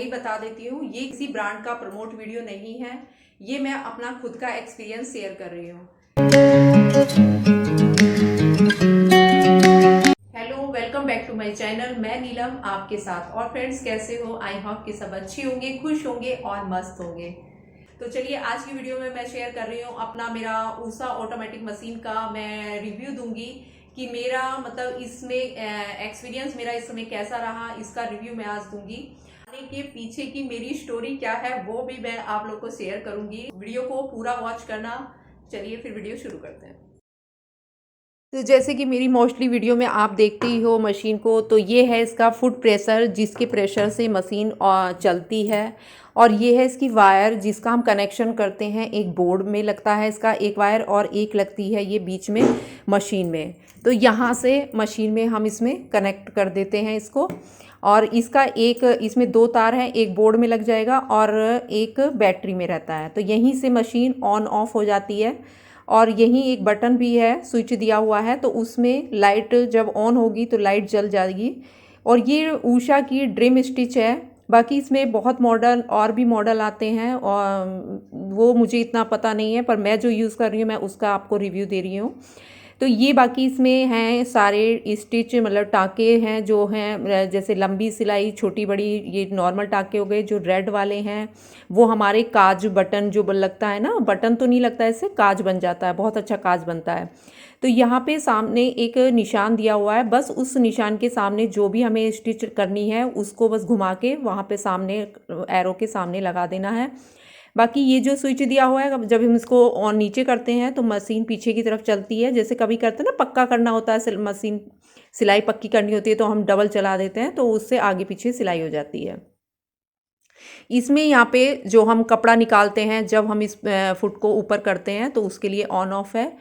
पहले ही बता देती हूँ, ये किसी ब्रांड का प्रमोट वीडियो नहीं है, ये मैं अपना खुद का एक्सपीरियंस शेयर कर रही हूँ। Hello, welcome back to my channel. मैं नीलम आपके साथ। और फ्रेंड्स, कैसे हो? आई होप कि सब अच्छे होंगे, खुश होंगे और मस्त होंगे। तो चलिए, आज की वीडियो में मैं शेयर कर रही हूँ अपना मेरा ऊषा ऑटोमेटिक मशीन का मैं रिव्यू दूंगी कि मेरा मतलब इसमें एक्सपीरियंस मेरा इस समय कैसा रहा, इसका रिव्यू मैं आज दूंगी। आने के पीछे की मेरी स्टोरी क्या है वो भी मैं आप लोग को शेयर करूंगी। वीडियो को पूरा वॉच करना। चलिए फिर वीडियो शुरू करते हैं। तो जैसे कि मेरी मोस्टली वीडियो में आप देखते ही हो मशीन को, तो ये है इसका फुट प्रेशर, जिसके प्रेशर से मशीन चलती है। और ये है इसकी वायर, जिसका हम कनेक्शन करते हैं। एक बोर्ड में लगता है इसका एक वायर और एक लगती है ये बीच में मशीन में। तो यहाँ से मशीन में हम इसमें कनेक्ट कर देते हैं इसको। और इसका एक इसमें 2 तार हैं, एक बोर्ड में लग जाएगा और एक बैटरी में रहता है। तो यहीं से मशीन ऑन ऑफ हो जाती है। और यहीं एक बटन भी है, स्विच दिया हुआ है, तो उसमें लाइट जब ऑन होगी तो लाइट जल जाएगी। और ये उषा की ड्रीम स्टिच है। बाकी इसमें बहुत मॉडल और भी मॉडल आते हैं और वो मुझे इतना पता नहीं है, पर मैं जो यूज़ कर रही हूँ मैं उसका आपको रिव्यू दे रही हूँ। तो ये बाकी इसमें हैं सारे स्टिच, मतलब टाँके हैं जो हैं, जैसे लंबी सिलाई, छोटी बड़ी, ये नॉर्मल टाँके हो गए। जो रेड वाले हैं वो हमारे काज बटन जो लगता है ना, बटन तो नहीं लगता है, इससे काज बन जाता है, बहुत अच्छा काज बनता है। तो यहाँ पे सामने एक निशान दिया हुआ है, बस उस निशान के सामने जो भी हमें स्टिच करनी है उसको बस घुमा के वहाँ पे सामने एरो के सामने लगा देना है। बाकी ये जो स्विच दिया हुआ है, जब हम इसको ऑन नीचे करते हैं तो मशीन पीछे की तरफ चलती है। जैसे कभी करते हैं ना, पक्का करना होता है, मशीन सिलाई पक्की करनी होती है तो हम डबल चला देते हैं, तो उससे आगे पीछे सिलाई हो जाती है। इसमें यहाँ पे जो हम कपड़ा निकालते हैं जब हम इस फुट को ऊपर करते हैं तो उसके लिए ऑन ऑफ है।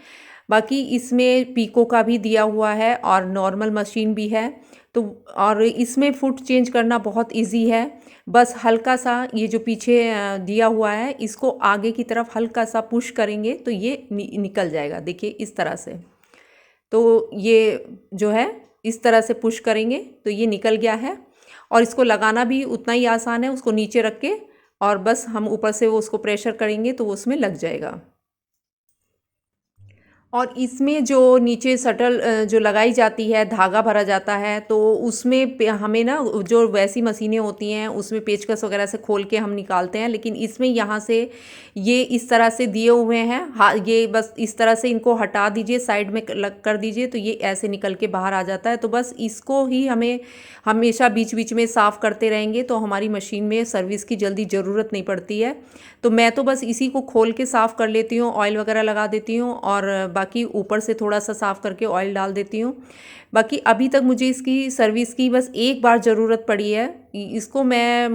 बाकी इसमें पीको का भी दिया हुआ है और नॉर्मल मशीन भी है। तो और इसमें फुट चेंज करना बहुत इजी है। बस हल्का सा ये जो पीछे दिया हुआ है इसको आगे की तरफ हल्का सा पुश करेंगे तो ये निकल जाएगा। देखिए इस तरह से। तो ये जो है इस तरह से पुश करेंगे तो ये निकल गया है। और इसको लगाना भी उतना ही आसान है, उसको नीचे रख के और बस हम ऊपर से वो उसको प्रेशर करेंगे तो वो उसमें लग जाएगा। और इसमें जो नीचे शटल जो लगाई जाती है, धागा भरा जाता है, तो उसमें हमें ना जो वैसी मशीनें होती हैं उसमें पेचकस वगैरह से खोल के हम निकालते हैं, लेकिन इसमें यहाँ से ये इस तरह से दिए हुए हैं। हाँ, ये बस इस तरह से इनको हटा दीजिए, साइड में लग कर दीजिए तो ये ऐसे निकल के बाहर आ जाता है। तो बस इसको ही हमें हमेशा बीच बीच में साफ़ करते रहेंगे तो हमारी मशीन में सर्विस की जल्दी ज़रूरत नहीं पड़ती है। तो मैं तो बस इसी को खोल के साफ़ कर लेती हूँ, ऑयल वगैरह लगा देती हूँ और बाकी ऊपर से थोड़ा सा साफ़ करके ऑयल डाल देती हूँ। बाकी अभी तक मुझे इसकी सर्विस की बस एक बार ज़रूरत पड़ी है। इसको मैं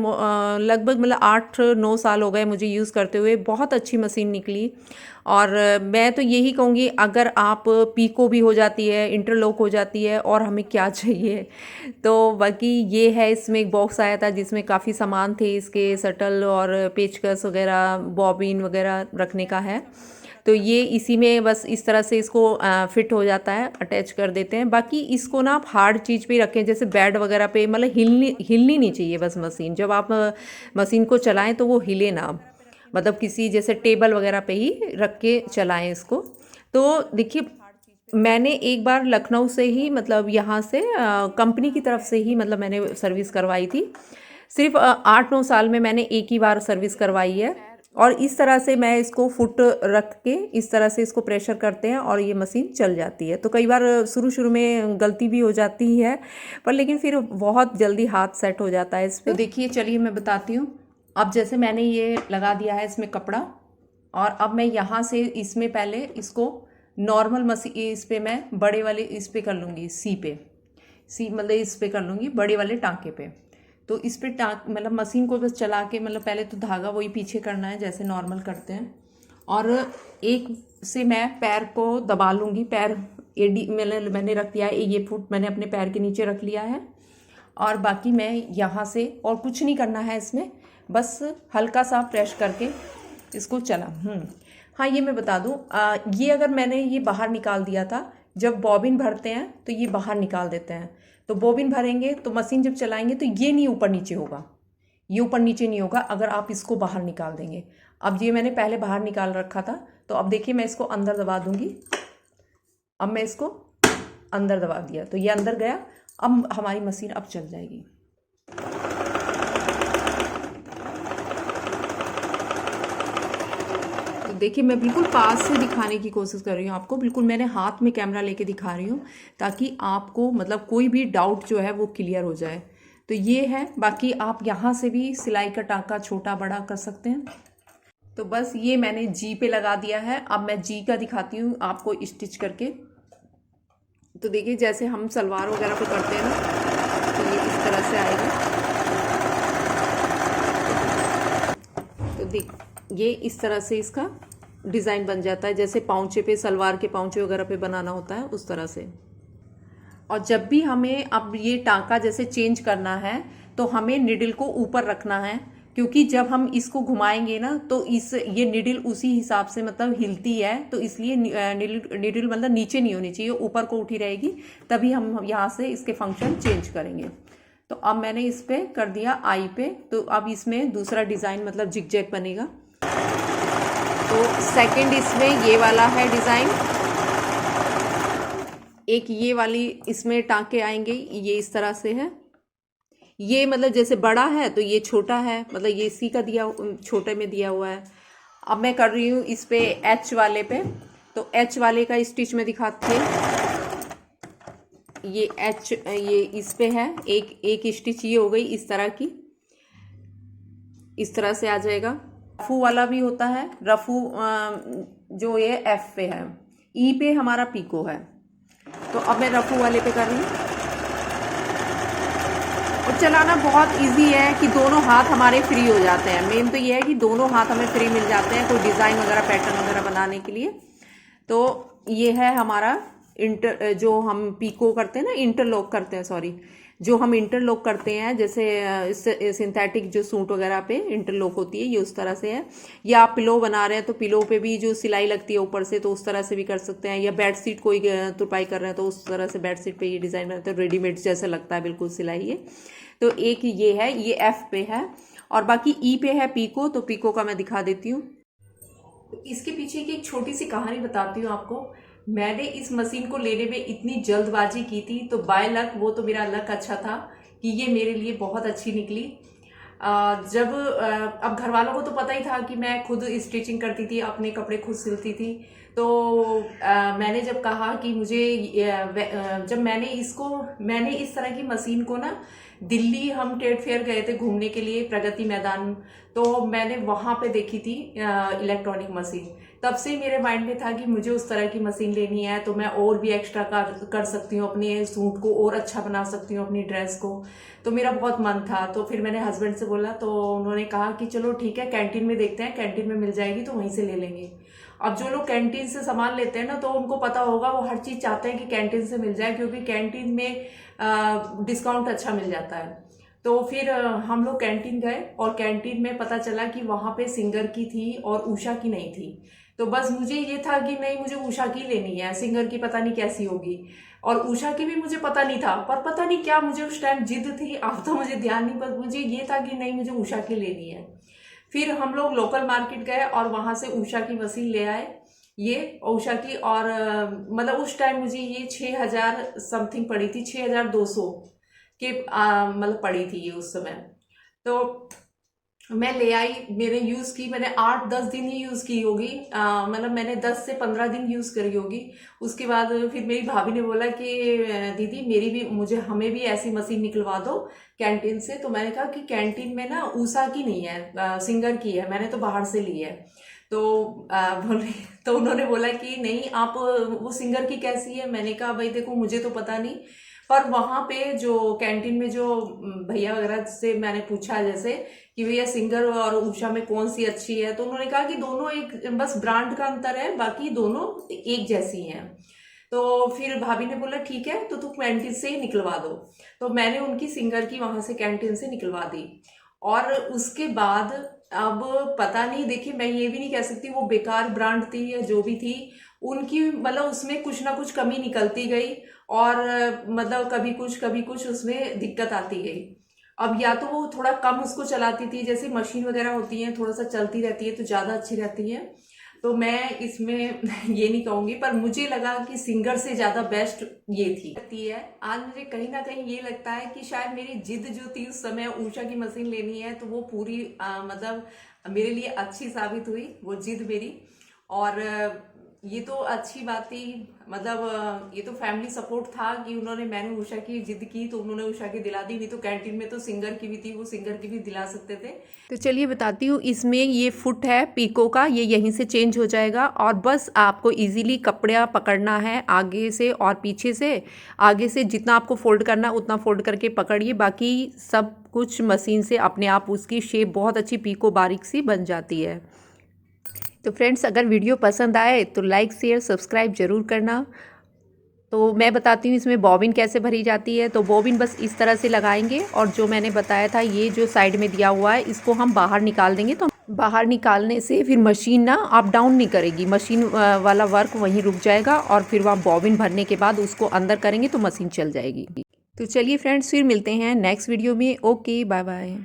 लगभग मतलब 8-9 साल हो गए मुझे यूज़ करते हुए। बहुत अच्छी मशीन निकली। और मैं तो यही कहूँगी, अगर आप पीको भी हो जाती है, इंटरलॉक हो जाती है, और हमें क्या चाहिए। तो बाकी ये है, इसमें एक बॉक्स आया था जिसमें काफ़ी सामान थे इसके, शटल और पेचकस वगैरह, बॉबिन वगैरह रखने का है। तो ये इसी में बस इस तरह से इसको फिट हो जाता है, अटैच कर देते हैं। बाकी इसको ना आप हार्ड चीज़ पे रखें, जैसे बेड वगैरह पे, मतलब हिलनी नहीं चाहिए बस मशीन। जब आप मशीन को चलाएं तो वो हिले ना, मतलब किसी जैसे टेबल वगैरह पे ही रख के चलाएं इसको। तो देखिए, मैंने एक बार लखनऊ से ही, मतलब यहाँ से कंपनी की तरफ से ही, मतलब मैंने सर्विस करवाई थी। सिर्फ 8-9 साल में मैंने एक ही बार सर्विस करवाई है। और इस तरह से मैं इसको फुट रख के इस तरह से इसको प्रेशर करते हैं और ये मशीन चल जाती है। तो कई बार शुरू शुरू में गलती भी हो जाती है, पर लेकिन फिर बहुत जल्दी हाथ सेट हो जाता है इस पर। तो देखिए, चलिए मैं बताती हूँ। अब जैसे मैंने ये लगा दिया है इसमें कपड़ा, और अब मैं यहाँ से इसमें पहले इसको नॉर्मल मशीन इस पे मैं बड़े वाले इस पे कर लूँगी, सी मतलब इस पे कर लूँगी बड़े वाले टाँके पे। तो इस पे मतलब मशीन को बस चला के, मतलब पहले तो धागा वही पीछे करना है जैसे नॉर्मल करते हैं, और एक से मैं पैर को दबा लूँगी। पैर एडी मैंने रख दिया है, ये फुट मैंने अपने पैर के नीचे रख लिया है। और बाकी मैं यहाँ से, और कुछ नहीं करना है इसमें, बस हल्का सा प्रेस करके इसको चला। हाँ, ये मैं बता दूँ, ये अगर मैंने ये बाहर निकाल दिया था, जब बॉबिन भरते हैं तो ये बाहर निकाल देते हैं। तो बॉबिन भरेंगे तो मशीन जब चलाएंगे तो ये नहीं ऊपर नीचे होगा, ये ऊपर नीचे नहीं होगा अगर आप इसको बाहर निकाल देंगे। अब ये मैंने पहले बाहर निकाल रखा था, तो अब देखिए मैं इसको अंदर दबा दूंगी। अब मैं इसको अंदर दबा दिया तो ये अंदर गया। अब हमारी मशीन अब चल जाएगी। तो देखिए मैं बिल्कुल पास से दिखाने की कोशिश कर रही हूँ आपको, बिल्कुल मैंने हाथ में कैमरा लेके दिखा रही हूँ ताकि आपको मतलब कोई भी डाउट जो है वो क्लियर हो जाए। तो ये है, बाकी आप यहाँ से भी सिलाई का टांका छोटा बड़ा कर सकते हैं। तो बस ये मैंने जी पे लगा दिया है। अब मैं जी का दिखाती हूँ आपको स्टिच करके। तो देखिए जैसे हम सलवार वगैरह पे करते हैं ना, तो ये इस तरह से आएगा। तो देख ये इस तरह से इसका डिज़ाइन बन जाता है, जैसे पाउचे पे, सलवार के पाउचे वगैरह पे बनाना होता है उस तरह से। और जब भी हमें अब ये टांका जैसे चेंज करना है तो हमें निडल को ऊपर रखना है, क्योंकि जब हम इसको घुमाएंगे ना तो ये निडल उसी हिसाब से मतलब हिलती है, तो इसलिए निडल मतलब नीचे नहीं होनी चाहिए, ऊपर को उठी रहेगी, तभी हम यहाँ से इसके फंक्शन चेंज करेंगे। तो अब मैंने इस पे कर दिया आई पे। तो अब इसमें दूसरा डिज़ाइन मतलब जिगजैग बनेगा। तो सेकंड इसमें ये वाला है डिज़ाइन, एक ये वाली इसमें टांके आएंगे, ये इस तरह से है। ये मतलब जैसे बड़ा है तो ये छोटा है, मतलब ये इसी का दिया छोटे में दिया हुआ है। अब मैं कर रही हूँ इस पे एच वाले पे। तो एच वाले का स्टिच में दिखाते हैं। ये एच ये इस पे है, एक स्टिच ये हो गई इस तरह की, इस तरह से आ जाएगा। रफू वाला भी होता है, रफू जो ये एफ पे है, ई पे हमारा पीको है। तो अब मैं रफू वाले पे कर रही हूँ। और चलाना बहुत इजी है कि दोनों हाथ हमारे फ्री हो जाते हैं। मेन तो ये है कि दोनों हाथ हमें फ्री मिल जाते हैं कोई डिज़ाइन वगैरह पैटर्न वगैरह बनाने के लिए। तो ये है हमारा जो हम पीको करते हैं ना, इंटरलॉक करते हैं, सॉरी, जो हम इंटरलॉक करते हैं जैसे सिंथेटिक जो सूट वगैरह पे इंटरलॉक होती है, ये उस तरह से है। या आप पिलो बना रहे हैं तो पिलो पे भी जो सिलाई लगती है ऊपर से, तो उस तरह से भी कर सकते हैं। या बेडशीट कोई तुरपाई कर रहे हैं तो उस तरह से बेडशीट पे ये डिज़ाइन बनाते हैं, रेडीमेड जैसा लगता है बिल्कुल सिलाई ये। तो एक ये है, ये एफ पे है, और बाकी ई पे है पीको। तो पीको का मैं दिखा देती हूँ। इसके पीछे की एक छोटी सी कहानी बताती हूँ आपको। मैंने इस मशीन को लेने में इतनी जल्दबाजी की थी, तो बाय लक, वो तो मेरा लक अच्छा था कि ये मेरे लिए बहुत अच्छी निकली। अब घर वालों को तो पता ही था कि मैं खुद स्टिचिंग करती थी, अपने कपड़े खुद सिलती थी। तो मैंने जब कहा कि जब मैंने इस तरह की मशीन को ना, दिल्ली हम ट्रेड फेयर गए थे घूमने के लिए प्रगति मैदान, तो मैंने वहां पे देखी थी इलेक्ट्रॉनिक मशीन। तब से मेरे माइंड में था कि मुझे उस तरह की मशीन लेनी है, तो मैं और भी एक्स्ट्रा कर सकती हूँ, अपने सूट को और अच्छा बना सकती हूँ, अपनी ड्रेस को। तो मेरा बहुत मन था। तो फिर मैंने हस्बैंड से बोला, तो उन्होंने कहा कि चलो ठीक है, कैंटीन में देखते हैं, कैंटीन में मिल जाएगी तो वहीं से ले लेंगे। अब जो लोग कैंटीन से सामान लेते हैं ना, तो उनको पता होगा, वो हर चीज चाहते हैं कि कैंटीन से मिल जाए, क्योंकि कैंटीन में डिस्काउंट अच्छा मिल जाता है। तो फिर हम लोग कैंटीन गए, और कैंटीन में पता चला कि वहां पे सिंगर की थी और उषा की नहीं थी। तो बस मुझे ये था कि नहीं, मुझे उषा की लेनी है, सिंगर की पता नहीं कैसी होगी। और उषा की भी मुझे पता नहीं था, पर पता नहीं क्या मुझे उस टाइम जिद थी, अब तो मुझे ध्यान नहीं, पर मुझे ये था कि नहीं, मुझे उषा की लेनी है। फिर हम लोग लोकल मार्केट गए और वहां से उषा की मशीन ले आए, ये उषा की। और मतलब उस टाइम मुझे ये 6,000 समथिंग पड़ी थी, 6,200 के मतलब पड़ी थी ये उस समय। तो मैं ले आई, मैंने यूज की, मैंने 8-10 दिन ही यूज की होगी, मतलब मैंने 10 से 15 दिन यूज करी होगी। उसके बाद फिर मेरी भाभी ने बोला कि दीदी मेरी भी, हमें भी ऐसी मशीन निकलवा दो कैंटीन से। तो मैंने कहा कि कैंटीन में ना उषा की नहीं है, सिंगर की है, मैंने तो बाहर से ली है। तो बोले, तो उन्होंने बोला कि नहीं, आप वो सिंगर की कैसी है। मैंने कहा भाई देखो, मुझे तो पता नहीं, पर वहां पे जो कैंटीन में जो भैया वगैरह से मैंने पूछा जैसे कि भैया सिंगर और उषा में कौन सी अच्छी है, तो उन्होंने कहा कि दोनों एक, बस ब्रांड का अंतर है, बाकी दोनों एक जैसी हैं। तो फिर भाभी ने बोला ठीक है, तो तू कैंटीन से ही निकलवा दो। तो मैंने उनकी सिंगर की वहां से कैंटीन से निकलवा दी। और उसके बाद अब पता नहीं, देखिए मैं ये भी नहीं कह सकती वो बेकार ब्रांड थी या जो भी थी, उनकी मतलब उसमें कुछ ना कुछ कमी निकलती गई, और मतलब कभी कुछ उसमें दिक्कत आती गई। अब या तो वो थोड़ा कम उसको चलाती थी, जैसे मशीन वगैरह होती है थोड़ा सा चलती रहती है तो ज़्यादा अच्छी रहती है, तो मैं इसमें ये नहीं कहूँगी, पर मुझे लगा कि सिंगर से ज़्यादा बेस्ट ये थी है। आज मुझे कहीं ना कहीं ये लगता है कि शायद मेरी जिद जो थी उस समय ऊषा की मशीन लेनी है, तो वो पूरी मतलब मेरे लिए अच्छी साबित हुई वो जिद मेरी। और ये तो अच्छी बात थी, मतलब ये तो फैमिली सपोर्ट था कि मैंने उषा की जिद की तो उन्होंने उषा की दिला दी, नहीं तो कैंटीन में तो सिंगर की भी थी, वो सिंगर की भी दिला सकते थे। तो चलिए बताती हूँ, इसमें ये फुट है पीको का, ये यहीं से चेंज हो जाएगा और बस आपको इजीली कपड़ा पकड़ना है आगे से और पीछे से। आगे से जितना आपको फोल्ड करना है उतना फोल्ड करके पकड़िए, बाकी सब कुछ मशीन से अपने आप उसकी शेप बहुत अच्छी पीको बारीक सी बन जाती है। तो फ्रेंड्स, अगर वीडियो पसंद आए तो लाइक शेयर सब्सक्राइब ज़रूर करना। तो मैं बताती हूँ इसमें बॉबिन कैसे भरी जाती है। तो बॉबिन बस इस तरह से लगाएंगे और जो मैंने बताया था ये जो साइड में दिया हुआ है इसको हम बाहर निकाल देंगे। तो बाहर निकालने से फिर मशीन ना अप डाउन नहीं करेगी, मशीन वाला वर्क वहीं रुक जाएगा और फिर वहाँ बॉबिन भरने के बाद उसको अंदर करेंगे तो मशीन चल जाएगी। तो चलिए फ्रेंड्स, फिर मिलते हैं नेक्स्ट वीडियो में। Okay, bye bye.